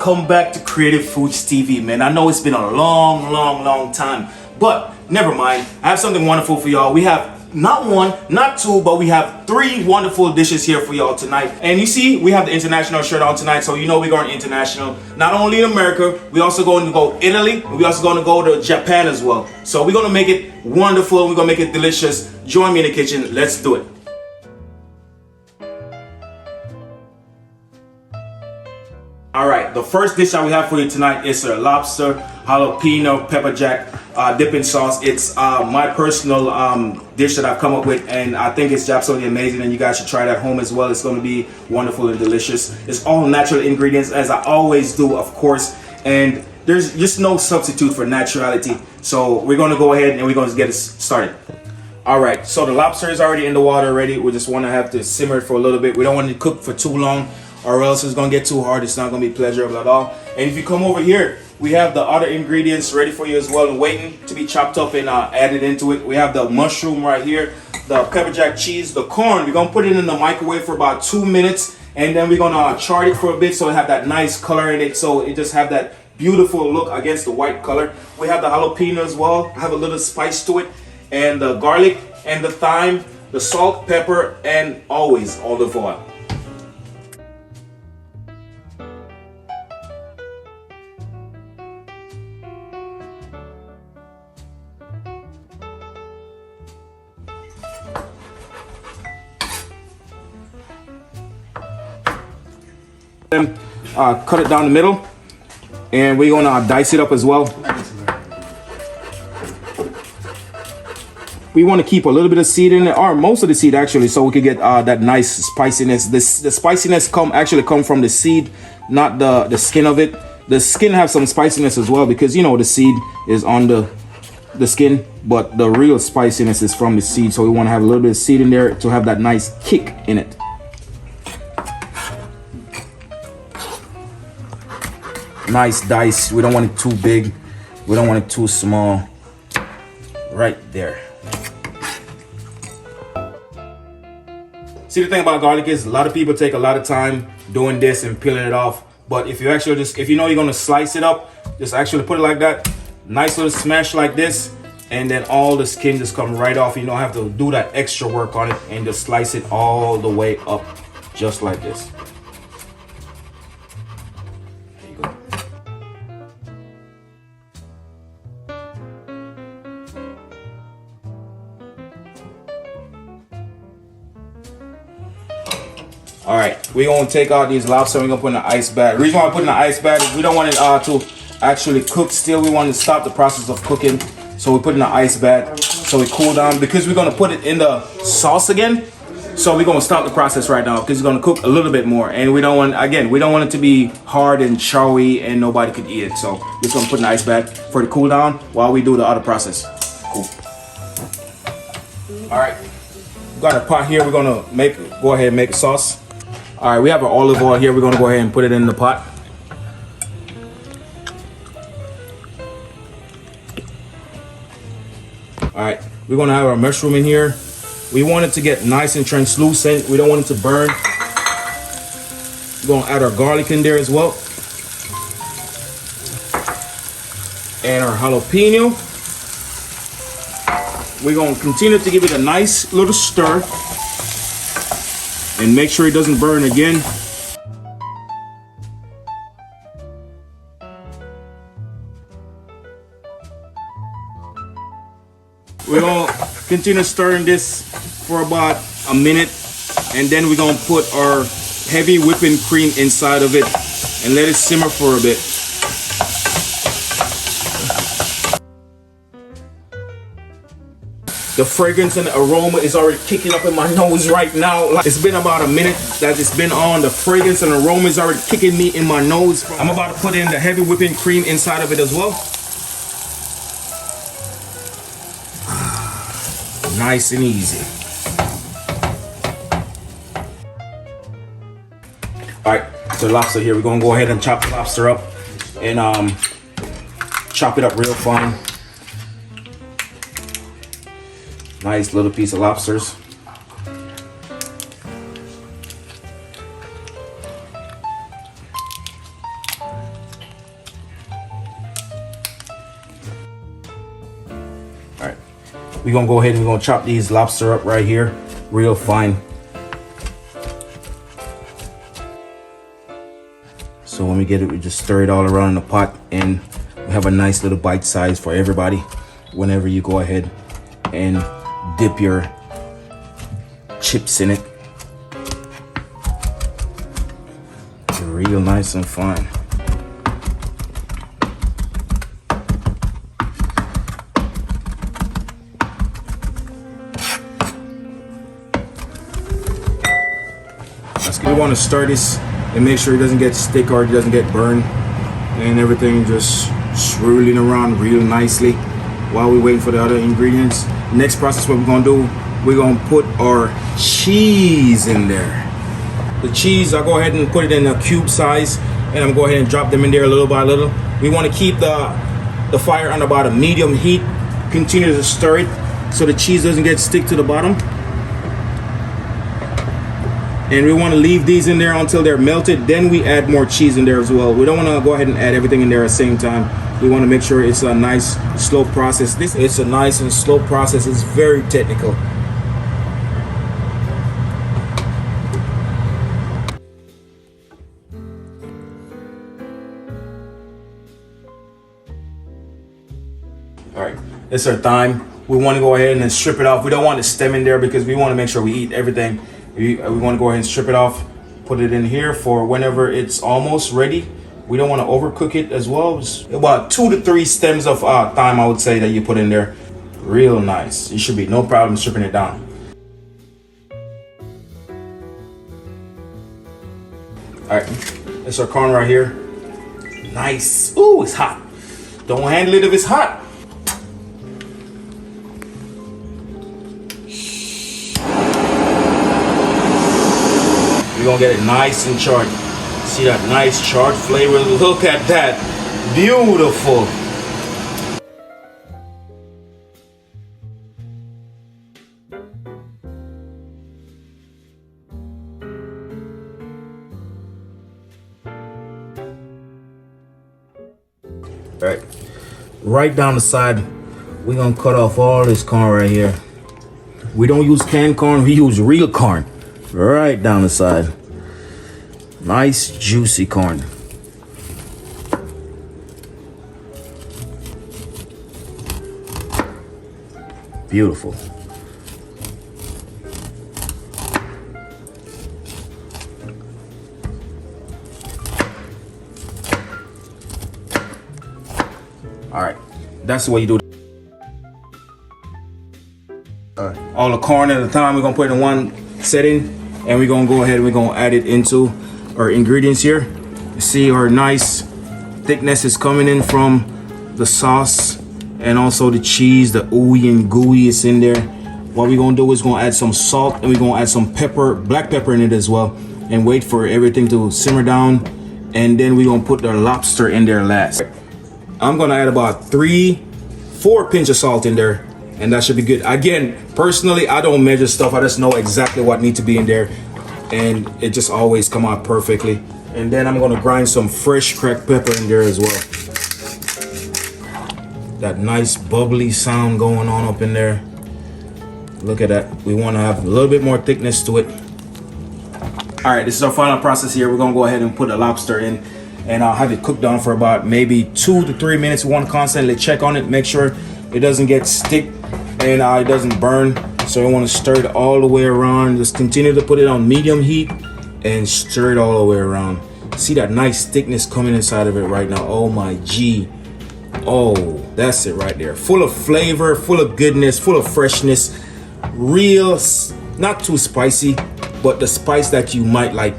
welcome back to Creative Foods TV, man. I know it's been a long time, but never mind. I have something wonderful for y'all. We have not one, not two, but we have three wonderful dishes here for y'all tonight. And you see, we have the international shirt on tonight, so you know we're going international. Not only in America, we also going to go Italy, and we also going to go to Japan as well. So we're going to make it wonderful. We're going to make it delicious. Join me in the kitchen. Let's do it. Alright, the first dish that we have for you tonight is a lobster jalapeno pepper jack dipping sauce. It's my personal dish that I've come up with, and I think it's absolutely amazing, and you guys should try it at home as well. It's going to be wonderful and delicious. It's all natural ingredients, as I always do, of course, and there's just no substitute for naturality. So we're going to go ahead and we're going to get it started. Alright, so the lobster is already in the water already. We just want to have to simmer it for a little bit. We don't want it to cook for too long, or else it's gonna get too hard. It's not gonna be pleasurable at all. And if you come over here, we have the other ingredients ready for you as well and waiting to be chopped up and added into it. We have the mushroom right here, the pepper jack cheese, the corn. We're gonna put it in the microwave for about 2 minutes, and then we're gonna char it for a bit so it have that nice color in it, so it just have that beautiful look against the white color. We have the jalapeno as well, have a little spice to it, and the garlic and the thyme, the salt, pepper, and always olive oil. Then cut it down the middle, and we're gonna dice it up as well. We want to keep a little bit of seed in it, or most of the seed actually, so we can get that nice spiciness. The spiciness come from the seed, not the skin of it. The skin have some spiciness as well, because you know the seed is on the skin, but the real spiciness is from the seed. So we want to have a little bit of seed in there to have that nice kick in it. Nice dice. We don't want it too big, we don't want it too small. Right there. See, the thing about garlic is a lot of people take a lot of time doing this and peeling it off, but if you actually if you know you're going to slice it up, just actually put it like that, nice little smash like this, and then all the skin just come right off. You don't have to do that extra work on it, and just slice it all the way up just like this. All right, we're gonna take out these lobster. We're gonna put in the ice bag. The reason why I put in the ice bag is we don't want it to actually cook still. We want to stop the process of cooking, so we put in the ice bag so it cool down, because we're gonna put it in the sauce again. So we're gonna stop the process right now because it's gonna cook a little bit more, and we don't want it to be hard and showy and nobody could eat it. So just gonna put in the ice bag for the cool down while we do the other process. Cool. All right, we got a pot here. We're gonna go ahead and make a sauce. All right, we have our olive oil here. We're gonna go ahead and put it in the pot. All right, we're gonna have our mushroom in here. We want it to get nice and translucent. We don't want it to burn. We're gonna add our garlic in there as well. And our jalapeno. We're gonna continue to give it a nice little stir and make sure it doesn't burn again. We're gonna continue stirring this for about a minute, and then we're gonna put our heavy whipping cream inside of it and let it simmer for a bit. The fragrance and the aroma is already kicking up in my nose right now. It's been about a minute that it's been on. The fragrance and aroma is already kicking me in my nose. I'm about to put in the heavy whipping cream inside of it as well. Nice and easy. All right, so lobster here. We're gonna go ahead and chop the lobster up and chop it up real fine. Nice little piece of lobsters. we're gonna go ahead and we're gonna chop these lobster up right here, real fine. So when we get it, we just stir it all around in the pot, and we have a nice little bite size for everybody whenever you go ahead and dip your chips in it. Real nice and fine. We want to stir this and make sure it doesn't get stick or it doesn't get burned, and everything just swirling around real nicely while we're waiting for the other ingredients. Next process, what we're gonna do, we're gonna put our cheese in there. The cheese, I'll go ahead and put it in a cube size, and I'm gonna go ahead and drop them in there little by little. We want to keep the fire on about a medium heat. Continue to stir it so the cheese doesn't get stick to the bottom. And we want to leave these in there until they're melted. Then we add more cheese in there as well. We don't want to go ahead and add everything in there at the same time. We want to make sure it's a nice slow process. It's a nice and slow process. It's very technical. All right, it's our time. We want to go ahead and then strip it off. We don't want the stem in there because we want to make sure we eat everything. We want to go ahead and strip it off, put it in here for whenever it's almost ready. We don't want to overcook it as well. It's about 2 to 3 stems of thyme, I would say, that you put in there. Real nice. You should be no problem stripping it down. All right, that's our corn right here. Nice. Ooh, it's hot. Don't handle it if it's hot. We're gonna get it nice and charred. See that nice charred flavor? Look at that. Beautiful. All right down the side, we're gonna cut off all this corn right here. We don't use canned corn, we use real corn. Right down the side. Nice juicy corn. Beautiful. All right, that's the way you do it. All the corn at a time, we're gonna put it in one setting, and we're gonna go ahead and we're gonna add it into our ingredients here. You see our nice thickness is coming in from the sauce and also the cheese, the ooey and gooey is in there. What we're gonna do is gonna add some salt, and we're gonna add some pepper, black pepper in it as well, and wait for everything to simmer down, and then we're gonna put the lobster in there last. I'm gonna add about 3-4 pinch of salt in there, and that should be good. Again, personally, I don't measure stuff. I just know exactly what needs to be in there, and it just always come out perfectly. And then I'm gonna grind some fresh cracked pepper in there as well. That nice bubbly sound going on up in there. Look at that. We want to have a little bit more thickness to it. All right, this is our final process here. We're gonna go ahead and put the lobster in, and I'll have it cooked down for about maybe 2 to 3 minutes. We want to constantly check on it, make sure it doesn't get stick and it doesn't burn. So I want to stir it all the way around. Just continue to put it on medium heat and stir it all the way around. See that nice thickness coming inside of it right now. Oh my G. Oh, that's it right there. Full of flavor, full of goodness, full of freshness. Real, not too spicy, but the spice that you might like.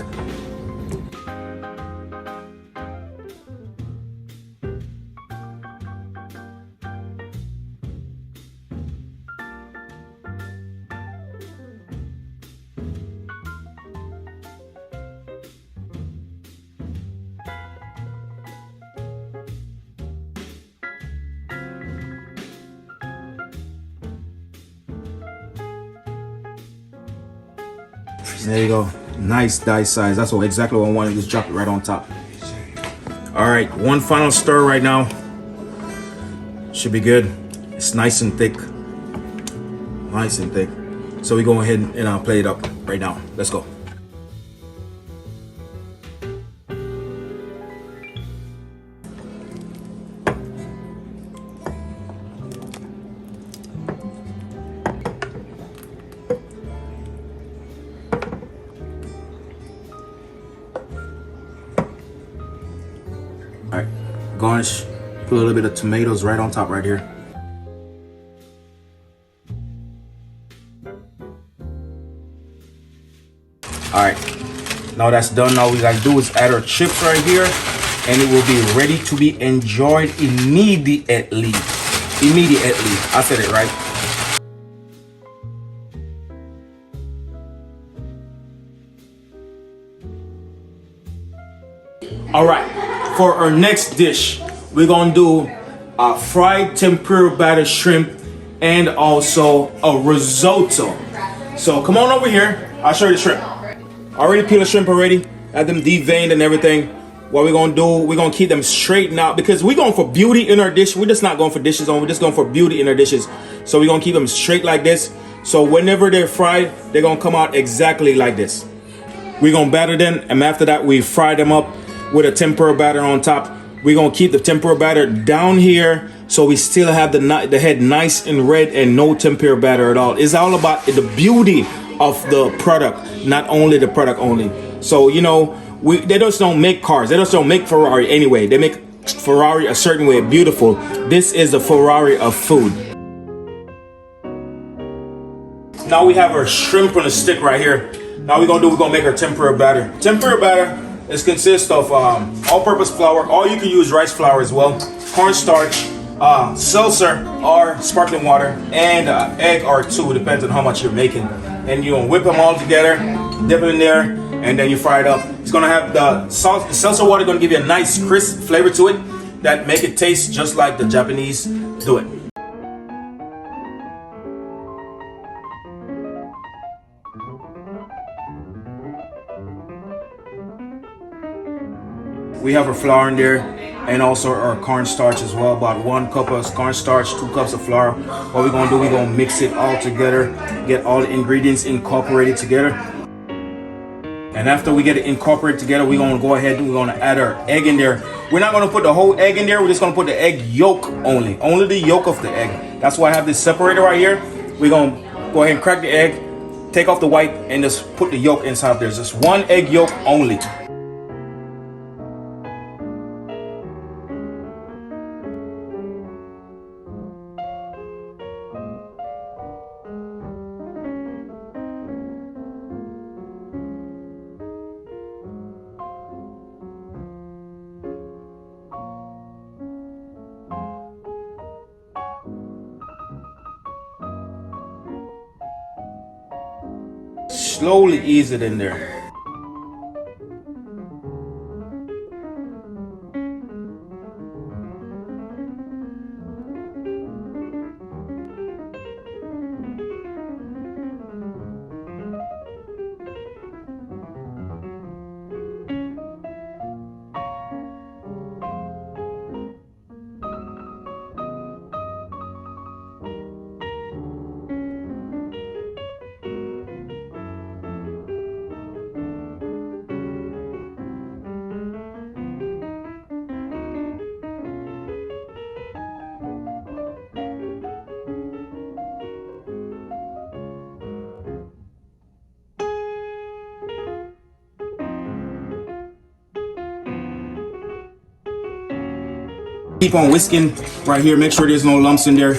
There you go. Nice dice size. That's what exactly what I wanted. Just drop it right on top. All right, one final stir right now. Should be good. It's nice and thick. nice and thick. So we go ahead and plate it up right now. Let's go. All right, garnish, put a little bit of tomatoes right on top right here. All right, now that's done. Now we gotta do is add our chips right here, and it will be ready to be enjoyed immediately. Immediately, I said it right. All right, for our next dish, we're gonna do a fried tempura batter shrimp and also a risotto. So come on over here, I'll show you the shrimp. I already peeled the shrimp already, had them deveined and everything. What we're gonna do, we're gonna keep them straight now because we're going for beauty in our dish. We're just not going for dishes only, we're just going for beauty in our dishes. So we're gonna keep them straight like this. So whenever they're fried, they're gonna come out exactly like this. We're gonna batter them, and after that, we fry them up with a tempura batter on top. We're gonna keep the tempura batter down here so we still have the head nice and red and no tempura batter at all. It's all about the beauty of the product, not only the product only. So you know, they just don't make cars, they just don't make Ferrari anyway. They make Ferrari a certain way, beautiful. This is the Ferrari of food. Now we have our shrimp on a stick right here. Now we're gonna make our tempura batter. Tempura batter is consists of all-purpose flour, or you can use rice flour as well, cornstarch, seltzer or sparkling water, and egg or two, depends on how much you're making. And you whip them all together, dip it in there, and then you fry it up. It's gonna have the seltzer water, gonna give you a nice crisp flavor to it that make it taste just like the Japanese do it. We have our flour in there and also our cornstarch as well. About 1 cup of cornstarch, 2 cups of flour. What we're gonna do, we're gonna mix it all together, get all the ingredients incorporated together. And after we get it incorporated together, we're gonna go ahead and we're gonna add our egg in there. We're not gonna put the whole egg in there, we're just gonna put the egg yolk only the yolk of the egg. That's why I have this separator right here. We're gonna go ahead and crack the egg, take off the white, and just put the yolk inside there. Just 1 egg yolk only. Slowly ease it in there. Keep on whisking right here, make sure there's no lumps in there.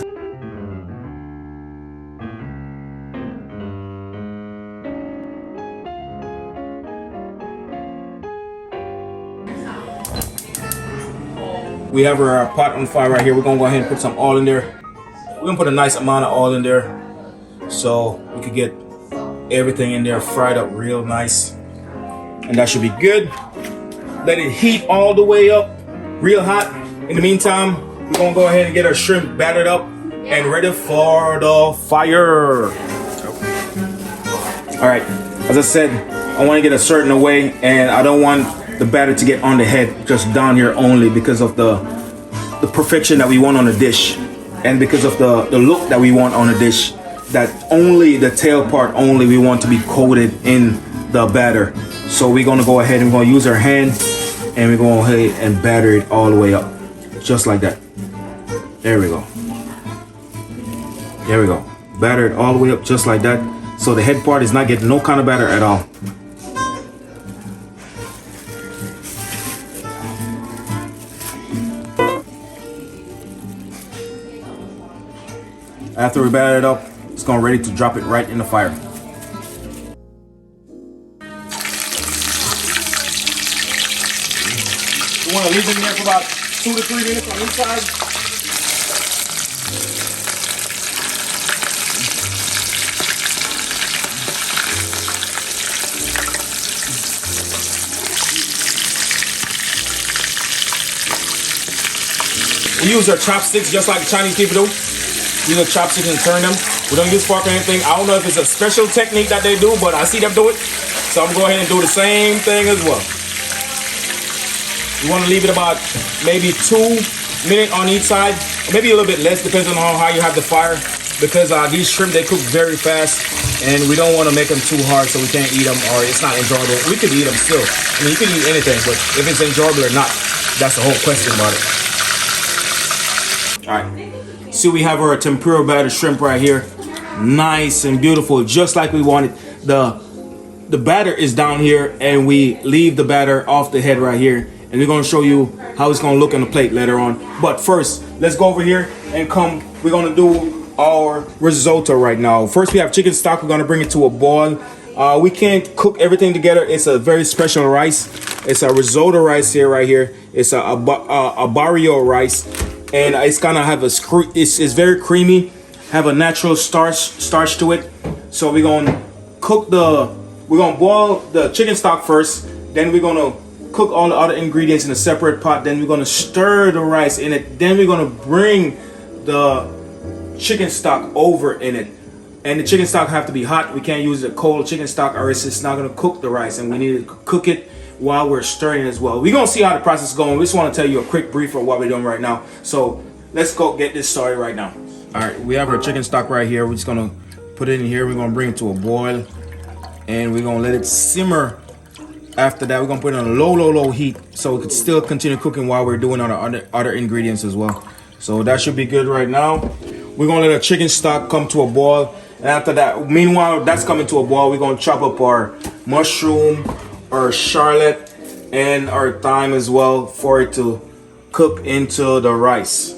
We have our pot on fire right here. We're gonna go ahead and put some oil in there. We're gonna put a nice amount of oil in there so we could get everything in there fried up real nice. And that should be good. Let it heat all the way up, real hot. In the meantime, we're gonna go ahead and get our shrimp battered up and ready for the fire. All right, as I said, I wanna get a certain way, and I don't want the batter to get on the head, just down here only, because of the perfection that we want on the dish, and because of the look that we want on the dish. that only the tail part only we want to be coated in the batter. So we're gonna go ahead and we're gonna use our hand and we're gonna go ahead and batter it all the way up, just like that. There we go. There we go. Batter it all the way up just like that. So the head part is not getting no kind of batter at all. After we batter it up, it's going ready to drop it right in the fire. You want to leave it in there for about 2 to 3 minutes on each side. We use our chopsticks just like Chinese people do. Use our chopsticks and turn them. We don't use fork or anything. I don't know if it's a special technique that they do, but I see them do it. So I'm going to go ahead and do the same thing as well. You want to leave it about maybe 2 minutes on each side, or maybe a little bit less, depends on how high you have the fire. Because these shrimp, they cook very fast, and we don't want to make them too hard so we can't eat them or it's not enjoyable. We could eat them still. I mean, you can eat anything, but if it's enjoyable or not, that's the whole question about it. All right, see, we have our tempura battered shrimp right here, nice and beautiful, just like we wanted. The batter is down here, and we leave the batter off the head right here, and we're going to show you how it's going to look on the plate later on. But first, let's go over here and we're going to do our risotto right now. First, we have chicken stock. We're going to bring it to a boil. We can't cook everything together. It's a very special rice. It's a risotto rice here, right here. It's a barrio rice, and it's gonna have it's very creamy, have a natural starch to it. So we're gonna boil the chicken stock first, then we're gonna cook all the other ingredients in a separate pot, then we're gonna stir the rice in it, then we're gonna bring the chicken stock over in it. And the chicken stock have to be hot. We can't use the cold chicken stock or it's just not gonna cook the rice, and we need to cook it while we're stirring it as well. We're gonna see how the process is going. We just want to tell you a quick brief of what we're doing right now. So let's go get this started right now. All right, we have our chicken stock right here. We're just gonna put it in here. We're gonna bring it to a boil, and we're gonna let it simmer. After that, we're gonna put it on a low heat so it could still continue cooking while we're doing our other ingredients as well. So that should be good right now. We're gonna let our chicken stock come to a boil, and after that, meanwhile that's coming to a boil, we're gonna chop up our mushroom, our shallot, and our thyme as well for it to cook into the rice.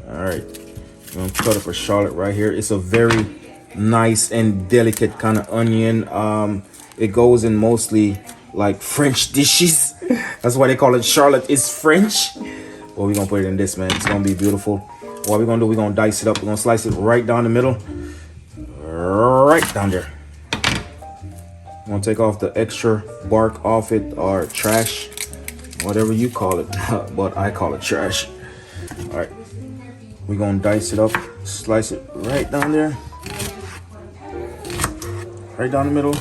All right, I'm gonna cut up a shallot right here. It's a very nice and delicate kind of onion. It goes in mostly like French dishes. That's why they call it shallot. It's French. Well, we're gonna put it in this, man. It's gonna be beautiful. What we're gonna do, we're gonna dice it up. We're gonna slice it right down the middle, right down there. I'm gonna take off the extra bark off it, or trash, whatever you call it, but I call it trash. All right, we're gonna dice it up, slice it right down there, right down the middle.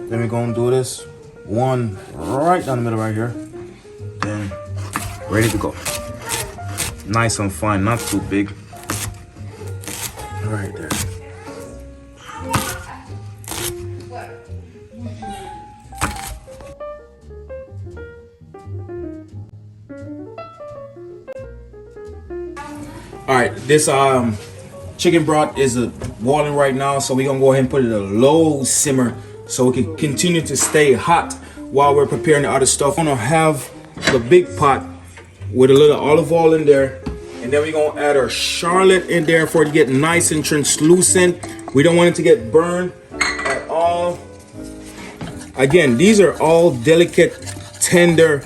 Then we're gonna do this one right down the middle right here. Then ready to go. Nice and fine, not too big. Right there. All right, this chicken broth is boiling right now, so we're gonna go ahead and put it at a low simmer so it can continue to stay hot while we're preparing the other stuff. I'm gonna have the big pot with a little olive oil in there, and then we're gonna add our shallot in there for it to get nice and translucent. We don't want it to get burned at all. Again, these are all delicate, tender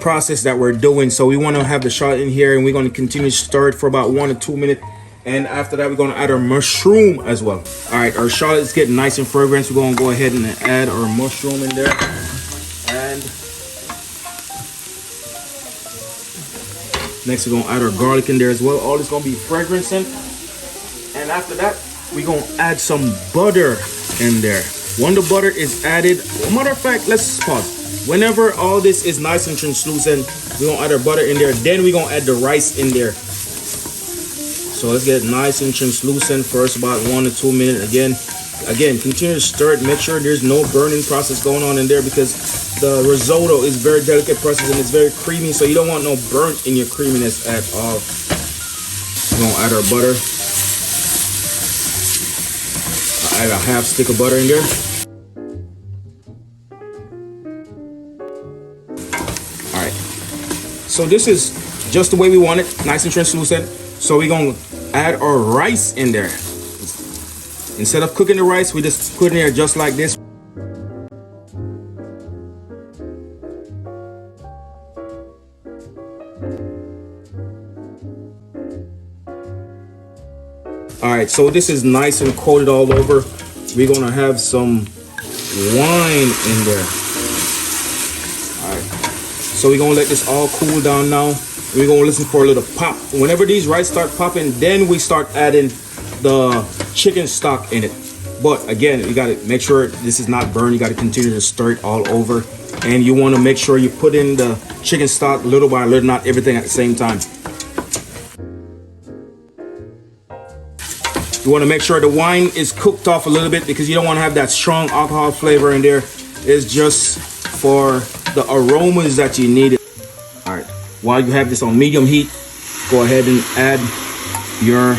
process that we're doing, so we want to have the shallot in here, and we're going to continue to stir it for about 1 or 2 minutes, and after that we're going to add our mushroom as well. All right, our shallot is getting nice and fragrant, so we're going to go ahead and add our mushroom in there, and next we're going to add our garlic in there as well. All this going to be fragrancing, and after that we're going to add some butter in there. When the butter is added, matter of fact, let's pause. Whenever all this is nice and translucent, we're gonna add our butter in there. Then we're gonna add the rice in there. So let's get it nice and translucent first, about 1 to 2 minutes. Again, continue to stir it. Make sure there's no burning process going on in there, because the risotto is very delicate process and it's very creamy. So you don't want no burnt in your creaminess at all. We're gonna add our butter. I'll add a half stick of butter in there. All right. So this is just the way we want it, nice and translucent. So we're gonna add our rice in there. Instead of cooking the rice, we just put it in there just like this. All right, so this is nice and coated all over. We're gonna have some wine in there. All right, so we're gonna let this all cool down now. We're gonna listen for a little pop. Whenever these rice start popping, then we start adding the chicken stock in it. But again, you gotta make sure this is not burned. You gotta continue to stir it all over. And you wanna make sure you put in the chicken stock little by little, not everything at the same time. You wanna make sure the wine is cooked off a little bit, because you don't wanna have that strong alcohol flavor in there. It's just for the aromas that you need. All right, while you have this on medium heat, go ahead and add your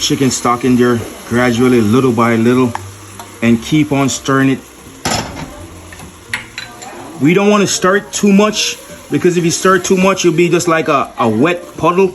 chicken stock in there gradually, little by little, and keep on stirring it. We don't want to stir it too much, because if you stir it too much, you'll be just like a wet puddle.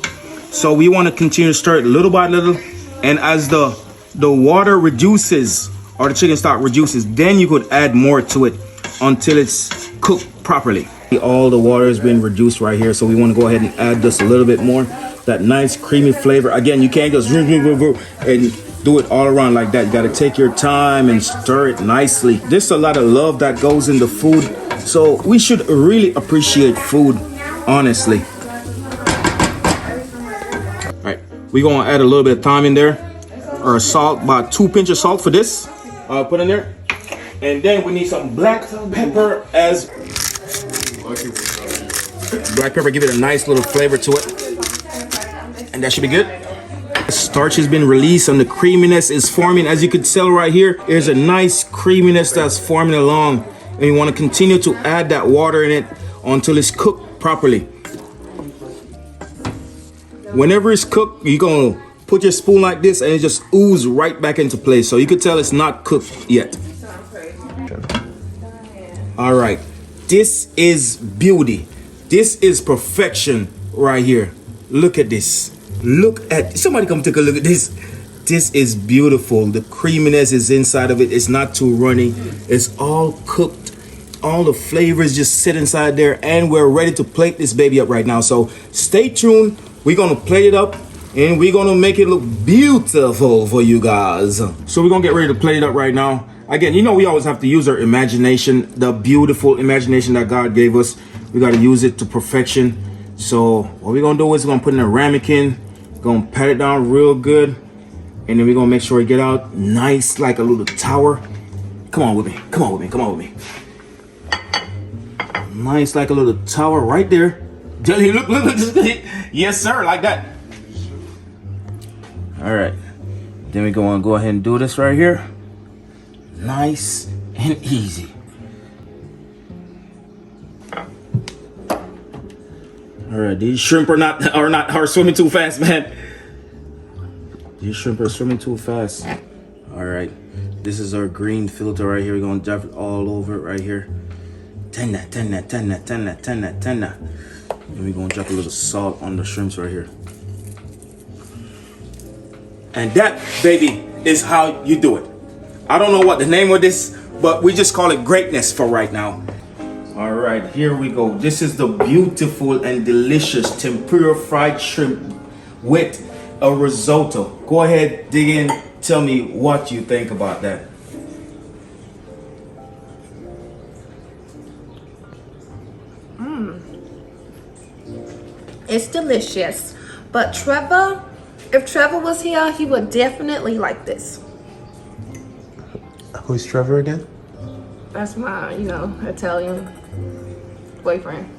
So we want to continue to stir it little by little, and as the water reduces, or the chicken stock reduces, then you could add more to it until it's cooked properly. All the water has been reduced right here, so we want to go ahead and add just a little bit more. That nice creamy flavor. Again, you can't just and do it all around like that. You got to take your time and stir it nicely. There's a lot of love that goes into food, so we should really appreciate food, honestly. All right, we're gonna add a little bit of thyme in there, or salt, about 2 pinches of salt for this. Put in there, and then we need some black pepper as black pepper. Give it a nice little flavor to it. And that should be good. The starch has been released and the creaminess is forming. As you can tell right here, there's a nice creaminess that's forming along. And you want to continue to add that water in it until it's cooked properly. Whenever it's cooked, you're going to put your spoon like this and it just ooze right back into place. So you could tell it's not cooked yet. All right. This is beauty. This is perfection right here. Look at this. Look at, somebody come take a look at this. This is beautiful. The creaminess is inside of it. It's not too runny. It's all cooked. All the flavors just sit inside there, and we're ready to plate this baby up right now. So stay tuned. We're gonna plate it up and we're gonna make it look beautiful for you guys. So we're gonna get ready to plate it up right now. Again, you know, we always have to use our imagination, the beautiful imagination that God gave us. We gotta use it to perfection. So what we're gonna do is we're gonna put in a ramekin, gonna pat it down real good, and then we're gonna make sure it get out nice like a little tower. Come on with me, come on with me, come on with me. Nice like a little tower right there. Look, yes sir, like that. All right, then we're gonna go ahead and do this right here. Nice and easy. All right, these shrimp are swimming too fast, man. These shrimp are swimming too fast. All right, this is our green filter right here. We're gonna drop it all over it right here. Ten that. And we're gonna drop a little salt on the shrimps right here. And that, baby, is how you do it. I don't know what the name of this, but we just call it greatness for right now. All right, here we go. This is the beautiful and delicious tempura fried shrimp with a risotto. Go ahead, dig in, tell me what you think about that. It's delicious, but Trevor, if Trevor was here, he would definitely like this. Who's Trevor again? That's my, Italian boyfriend.